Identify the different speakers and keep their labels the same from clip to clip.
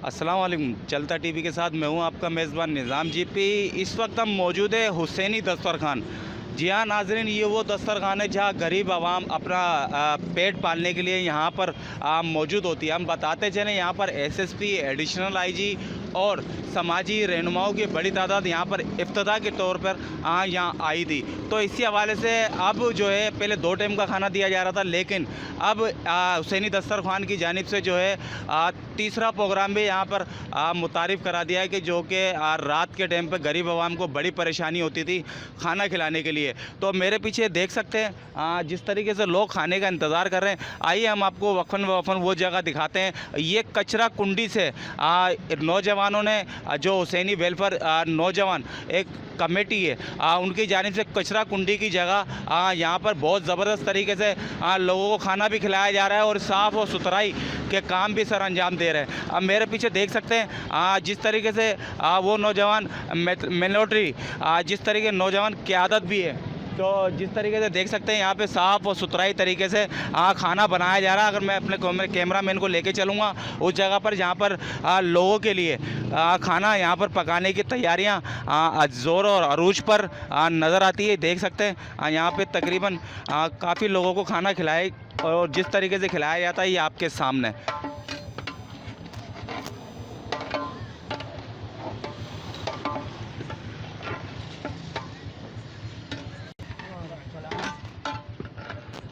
Speaker 1: अस्सलाम वालेकुम। चलता टीवी के साथ मैं हूं आपका मेज़बान निज़ाम जीपी। इस वक्त हम मौजूद है हुसैनी दस्तरखान। जी हाँ नाज़रीन, ये वो दस्तरखान है जहाँ गरीब आवाम अपना पेट पालने के लिए यहाँ पर मौजूद होती है। हम बताते चलें, यहाँ पर एसएसपी, एडिशनल आईजी और समाजी रहनुमाओं की बड़ी तादाद यहाँ पर इफ्तिताह के तौर पर यहाँ आई थी। तो इसी हवाले से अब जो है, पहले 2 टाइम का खाना दिया जा रहा था, लेकिन अब हुसैनी दस्तरखान की जानिब से जो है तीसरा प्रोग्राम भी यहाँ पर मुतारिफ़ करा दिया है कि जो कि रात के टाइम पे गरीब आवाम को बड़ी परेशानी होती थी खाना खिलाने के लिए। तो मेरे पीछे देख सकते हैं जिस तरीके से लोग खाने का इंतज़ार कर रहे हैं। आइए हम आपको वक्फन वफ़न वो जगह दिखाते हैं। ये कचरा कुंडी से नौजवानों ने, जो हुसैनी वेलफेयर नौजवान एक कमेटी है, उनकी जानिब से कचरा कुंडी की जगह यहाँ पर बहुत ज़बरदस्त तरीके से लोगों को खाना भी खिलाया जा रहा है और साफ़ और सुथराई के काम भी सर अंजाम दे रहे हैं। अब मेरे पीछे देख सकते हैं जिस तरीके से वो नौजवान मिलिट्री, जिस तरीके नौजवान क़यादत भी है, तो जिस तरीके से देख सकते हैं यहाँ पे साफ़ और सुथराई तरीके से खाना बनाया जा रहा है। अगर मैं अपने कैमरा मैन को लेके चलूँगा उस जगह पर जहाँ पर लोगों के लिए खाना यहाँ पर पकाने की तैयारियाँ ज़ोर और अरूज पर नज़र आती है। देख सकते हैं यहाँ पे तकरीबन काफ़ी लोगों को खाना खिलाए और जिस तरीके से खिलाया जाता है ये आपके सामने।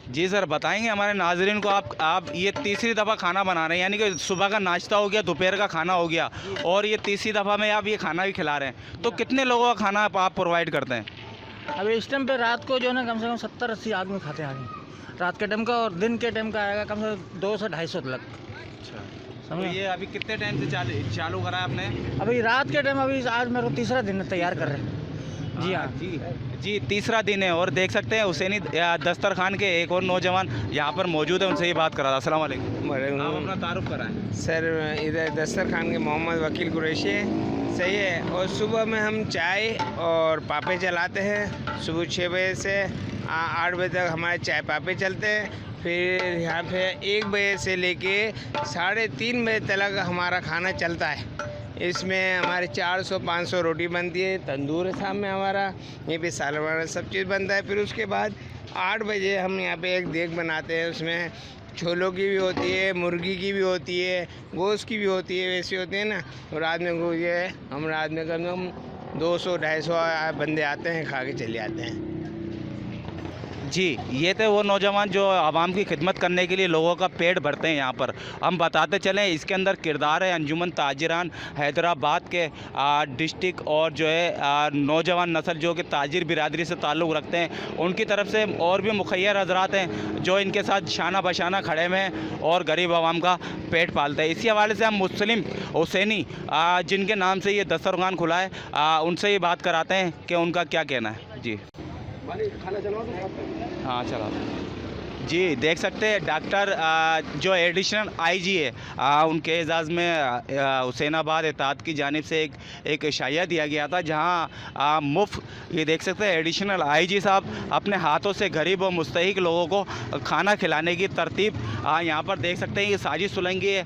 Speaker 1: जी सर, बताएंगे हमारे नाज़रीन को, आप ये तीसरी दफ़ा खाना बना रहे हैं, यानी कि सुबह का नाश्ता हो गया, दोपहर का खाना हो गया और ये तीसरी दफ़ा में आप ये खाना भी खिला रहे हैं। तो कितने लोगों का खाना आप प्रोवाइड करते हैं?
Speaker 2: अभी इस टाइम पे रात को जो है ना कम से कम 70-80 आदमी खाते हैं आगे, रात के टाइम का, और दिन के टाइम का आएगा कम से कम 200 से 250 तक।
Speaker 1: अच्छा, तो ये अभी कितने टाइम से चालू करा है आपने?
Speaker 2: अभी रात के टाइम, अभी आज मेरे को तीसरा दिन है तैयार कर रहे हैं। जी हाँ
Speaker 1: जी, तीसरा दिन है और देख सकते हैं हुसैनी दस्तरखान के एक और नौजवान यहाँ पर मौजूद है, उनसे ही बात करा था। अस्सलाम वालेकुम। आप अपना तारुफ कराएं।
Speaker 3: सर, इधर दस्तरखान के मोहम्मद वकील कुरैशी है। सही है। और सुबह में हम चाय और पापे चलाते हैं। सुबह 6 बजे से 8 बजे तक हमारे चाय पापे चलते हैं। फिर यहाँ पे 1 बजे से लेके 3:30 बजे तक हमारा खाना चलता है। इसमें हमारे 400-500 रोटी बनती है, तंदूर है सामने हमारा, यहीं पे सालन वाला सब चीज़ बनता है। फिर उसके बाद 8 बजे हम यहाँ पे एक देग बनाते हैं, उसमें छोलों की भी होती है, मुर्गी की भी होती है, गोश्त की भी होती है, वैसी होती है ना। तो रात में ये हम रात में कम से कम 200-250 बंदे आते हैं, खा के चले जाते हैं।
Speaker 1: जी, ये थे वो नौजवान जो आवाम की खिदमत करने के लिए लोगों का पेट भरते हैं यहाँ पर। हम बताते चलें, इसके अंदर किरदार है अंजुमन ताजिरान हैदराबाद के डिस्ट्रिक्ट और जो है नौजवान नस्ल जो कि ताजिर बिरादरी से ताल्लुक़ रखते हैं, उनकी तरफ से और भी मुखैर हजरात हैं जो इनके साथ शाना बशाना खड़े हुए हैं और गरीब आवाम का पेट पालते हैं। इसी हवाले से हम मुस्लिम हुसैनी जिनके नाम से ये दस्तरखान खुला है, उनसे ही बात कराते हैं कि उनका क्या कहना है। जी
Speaker 3: खाना चलाओ तो
Speaker 1: हाँ चला। जी, देख सकते हैं डॉक्टर जो एडिशनल आईजी है, उनके एजाज़ में हुसैनाबाद इत्तेहाद की जानिब से एक शाया दिया गया था, जहां मुफ्त, ये देख सकते हैं एडिशनल आईजी साहब अपने हाथों से गरीब और मुस्तहिक लोगों को खाना खिलाने की तरतीब यहाँ पर देख सकते हैं। ये साजिद सोलंकी है,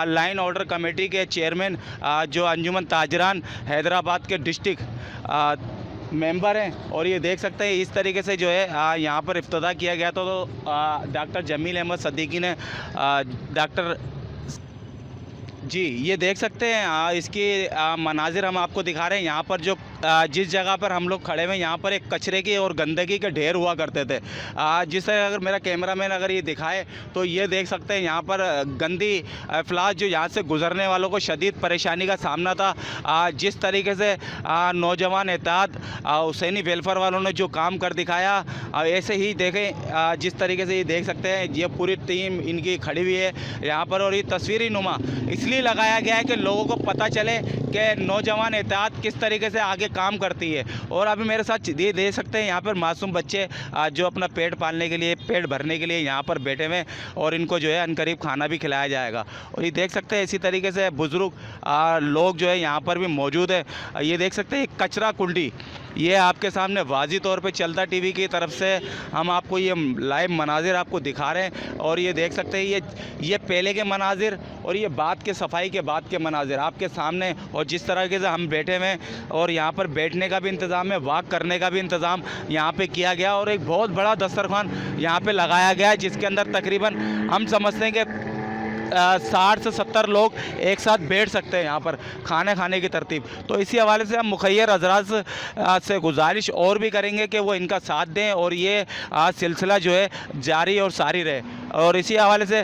Speaker 1: लाइन ऑर्डर कमेटी के चेयरमैन, जो अंजुमन ताजिरान हैदराबाद के डिस्ट्रिक्ट मेंबर हैं। और ये देख सकते हैं इस तरीके से जो है यहाँ पर इफ्तिताह किया गया था। तो डॉक्टर जमील अहमद सद्दीकी ने डॉक्टर जी, ये देख सकते हैं इसकी मनाजिर हम आपको दिखा रहे हैं। यहाँ पर जो जिस जगह पर हम लोग खड़े हुए हैं, यहाँ पर एक कचरे के और गंदगी के ढेर हुआ करते थे। जिससे अगर मेरा कैमरामैन अगर ये दिखाए तो ये देख सकते हैं यहाँ पर गंदी अफलाज जो यहाँ से गुज़रने वालों को शदीद परेशानी का सामना था। जिस तरीके से नौजवान इत्तेहाद हुसैनी वेलफेयर वालों ने जो काम कर दिखाया, ऐसे ही देखें जिस तरीके से ये देख सकते हैं, ये पूरी टीम इनकी खड़ी हुई है यहाँ पर। और ये तस्वीरी नुमा इसलिए लगाया गया है कि लोगों को पता चले कि नौजवान इत्तेहाद किस तरीके से आगे काम करती है। और अभी मेरे साथ ये दे सकते हैं यहाँ पर मासूम बच्चे जो अपना पेट पालने के लिए, पेट भरने के लिए यहाँ पर बैठे हुए हैं और इनको जो है अनकरीब खाना भी खिलाया जाएगा। और ये देख सकते हैं इसी तरीके से बुज़ुर्ग लोग जो है यहाँ पर भी मौजूद है। ये देख सकते हैं कचरा कुंडी ये आपके सामने वाज़ी तौर पे चलता टीवी की तरफ से हम आपको ये लाइव मनाजिर आपको दिखा रहे हैं। और ये देख सकते हैं ये पहले के मनाजिर और ये बाद के सफाई के बाद के मनाजिर आपके सामने। और जिस तरीके से हम बैठे हुए हैं और यहाँ पर बैठने का भी इंतज़ाम है, वॉक करने का भी इंतज़ाम यहाँ पे किया गया और एक बहुत बड़ा दस्तरखान यहाँ पे लगाया गया है, जिसके अंदर तकरीबन हम समझते हैं कि 60 से 70 लोग एक साथ बैठ सकते हैं यहाँ पर खाने खाने की तरतीब। तो इसी हवाले से हम मुखैर हज़रात से गुजारिश और भी करेंगे कि वो इनका साथ दें और ये सिलसिला जो है जारी और सारी रहे। और इसी हवाले से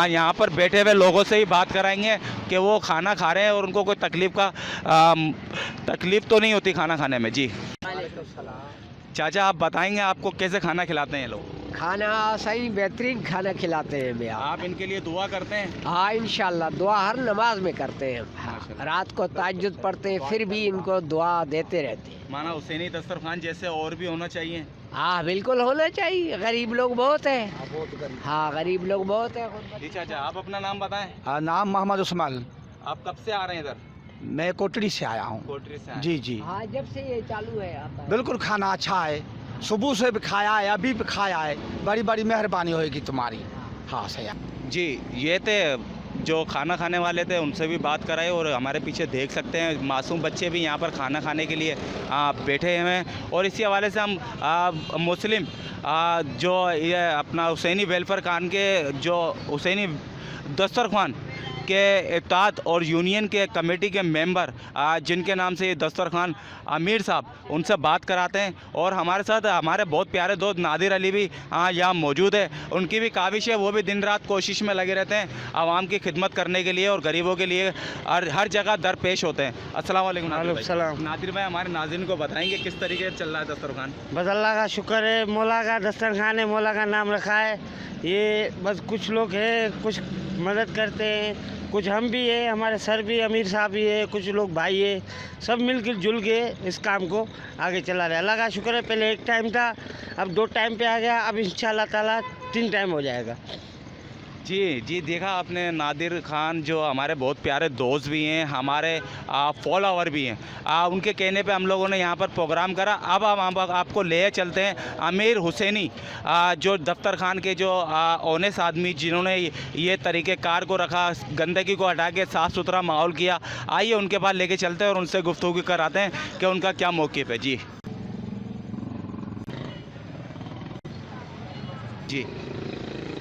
Speaker 1: यहाँ पर बैठे हुए लोगों से ही बात कराएंगे कि वो खाना खा रहे हैं और उनको कोई तकलीफ़ तो नहीं होती खाना खाने में। जी चाचा, आप बताएंगे आपको कैसे खाना खिलाते हैं ये लोग?
Speaker 4: खाना सही बेहतरीन खाना खिलाते हैं भैया।
Speaker 1: आप इनके लिए दुआ करते हैं?
Speaker 4: हाँ इंशाल्लाह, दुआ हर नमाज में करते हैं। हाँ, रात को ताज्जुद पढ़ते हैं, फिर भी इनको दुआ देते रहते हैं।
Speaker 1: माना हुसैनी दस्तरखान जैसे और भी होना चाहिए।
Speaker 4: हाँ बिल्कुल होना चाहिए, गरीब लोग बहुत हैं। हाँ गरीब लोग बहुत हैं।
Speaker 1: जी चाचा, आप अपना नाम बताएं।
Speaker 5: नाम मोहम्मद उस्मान।
Speaker 1: आप कब से आ रहे हैं इधर?
Speaker 5: मैं कोटड़ी से आया हूँ।
Speaker 1: कोटरी से आए?
Speaker 5: जी जी
Speaker 4: हाँ जब से ये चालू है आता है।
Speaker 5: बिल्कुल खाना अच्छा है, सुबह से भी खाया है, अभी भी खाया है। बड़ी बड़ी मेहरबानी होगी तुम्हारी। हाँ सही।
Speaker 1: जी ये थे जो खाना खाने वाले थे, उनसे भी बात कराए। और हमारे पीछे देख सकते हैं मासूम बच्चे भी यहाँ पर खाना खाने के लिए बैठे हुए हैं। और इसी हवाले से हम मुस्लिम जो ये अपना हुसैनी वेलफेयर खान के जो हुसैनी दस्तरखान के इत्ताद और यूनियन के कमेटी के मेंबर जिनके नाम से ये दस्तरखान अमीर साहब, उनसे बात कराते हैं। और हमारे साथ हमारे बहुत प्यारे दोस्त नादिर अली भी यहाँ मौजूद है। उनकी भी काविश है, वो भी दिन रात कोशिश में लगे रहते हैं आवाम की खिदमत करने के लिए और गरीबों के लिए, और हर जगह दरपेश होते हैं। अस्सलाम वालेकुम नादिर भाई, हमारे नाज़रीन को बताएंगे किस तरीके से चल रहा है दस्तरखान?
Speaker 2: बस अल्लाह का शुक्र है, मौला का दस्तरखान है, मौला का नाम रखा है। ये बस कुछ लोग हैं, कुछ मदद करते हैं, कुछ हम भी है, हमारे सर भी अमीर साहब भी है, कुछ लोग भाई है, सब मिलकर जुल के इस काम को आगे चला रहे। अल्लाह का शुक्र है, पहले एक टाइम था, अब 2 टाइम पे आ गया, अब इंशाल्लाह ताला 3 टाइम हो जाएगा।
Speaker 1: जी देखा आपने, नादिर खान जो हमारे बहुत प्यारे दोस्त भी हैं, हमारे फॉलोवर भी हैं। उनके कहने पे हम लोगों ने यहाँ पर प्रोग्राम करा। अब हम आपको ले चलते हैं अमीर हुसैनी जो दफ्तर खान के जो ऑनेस्ट आदमी जिन्होंने ये तरीक़े कार को रखा, गंदगी को हटा के साफ़ सुथरा माहौल किया। आइए उनके पास लेके चलते हैं और उनसे गुफ्तगू कराते हैं कि उनका क्या मौक़िफ़ है।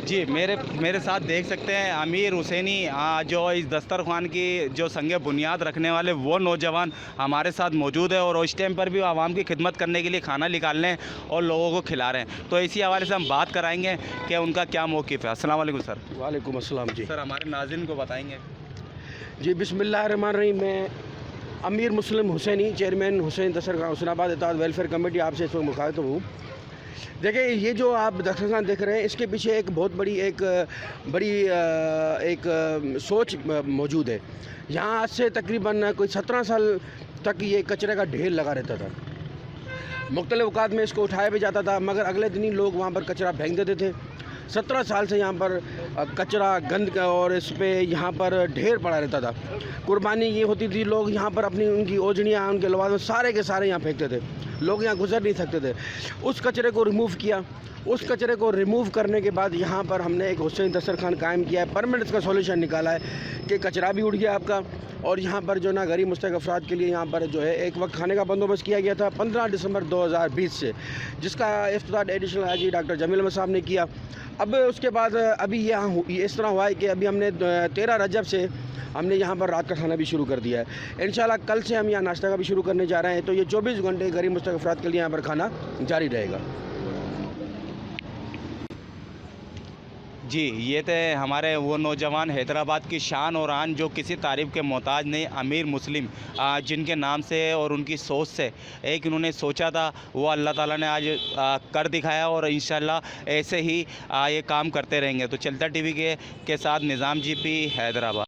Speaker 1: जी मेरे साथ देख सकते हैं अमीर हुसैनी जो इस दस्तरखान की जो संगे बुनियाद रखने वाले वो नौजवान हमारे साथ मौजूद है। और उस टाइम पर भी आवाम की खिदमत करने के लिए खाना निकालने और लोगों को खिला रहे हैं। तो इसी हवाले से हम बात कराएंगे कि उनका क्या मौक़िफ़ है। अस्सलाम वालेकुम सर।
Speaker 6: वालेकुम अस्सलाम जी।
Speaker 1: सर हमारे नाज़रीन को बताएंगे।
Speaker 6: जी बिस्मिल्लाहिर्रहमानिर्रहीम। मैं अमीर मुस्लिम हुसैनी, चेयरमैन हुसैन दस्तरखान हुसैनाबाद इत्तेहाद वेलफेयर कमेटी आपसे इस वक्त मुखातिब हूँ। देखिए ये जो आप दस्तरखान देख रहे हैं, इसके पीछे एक बहुत बड़ी एक सोच मौजूद है। यहाँ आज से तकरीबन कोई 17 साल तक ये कचरे का ढेर लगा रहता था। मुख्तलिफ़ औक़ात में इसको उठाया भी जाता था, मगर अगले दिन ही लोग वहाँ पर कचरा फेंक देते थे। 17 साल से यहाँ पर कचरा गंद का और इस पे यहाँ पर ढेर पड़ा रहता था। कुर्बानी ये होती थी, लोग यहाँ पर अपनी उनकी ओजड़ियाँ, उनके लवाज़ सारे के सारे यहाँ फेंकते थे। लोग यहाँ गुजर नहीं सकते थे। उस कचरे को रिमूव किया। उस कचरे को रिमूव करने के बाद यहाँ पर हमने एक हुसैन दस्तरखान कायम किया है। परमानेंट इसका सॉल्यूशन निकाला है कि कचरा भी उड़ गया आपका, और यहाँ पर जो ना गरीब मुस्तहक़ अफराद के लिए यहाँ पर जो है एक वक्त खाने का बंदोबस्त किया गया था 15 दिसंबर 2020 से, जिसका इफ्तिताह एडिशनल हाजी डॉक्टर जमील अहमद साहब ने किया। अब उसके बाद अभी यहाँ इस तरह हुआ है कि अभी हमने 13 रजब से हमने यहाँ पर रात का खाना भी शुरू कर दिया है। इंशाल्लाह कल से हम यहाँ नाश्ता का भी शुरू करने जा रहे हैं। तो ये 24 घंटे गरीब मुस्तहक़ अफराद के लिए यहाँ पर खाना जारी रहेगा।
Speaker 1: जी ये थे हमारे वो नौजवान, हैदराबाद की शान और आन, जो किसी तारीफ़ के मोहताज नहीं, अमीर मुस्लिम, जिनके नाम से और उनकी सोच से एक इन्होंने सोचा था, वो अल्लाह ताला ने आज कर दिखाया। और इंशाल्लाह ऐसे ही ये काम करते रहेंगे। तो चलता टीवी के साथ निज़ाम जीपी, हैदराबाद।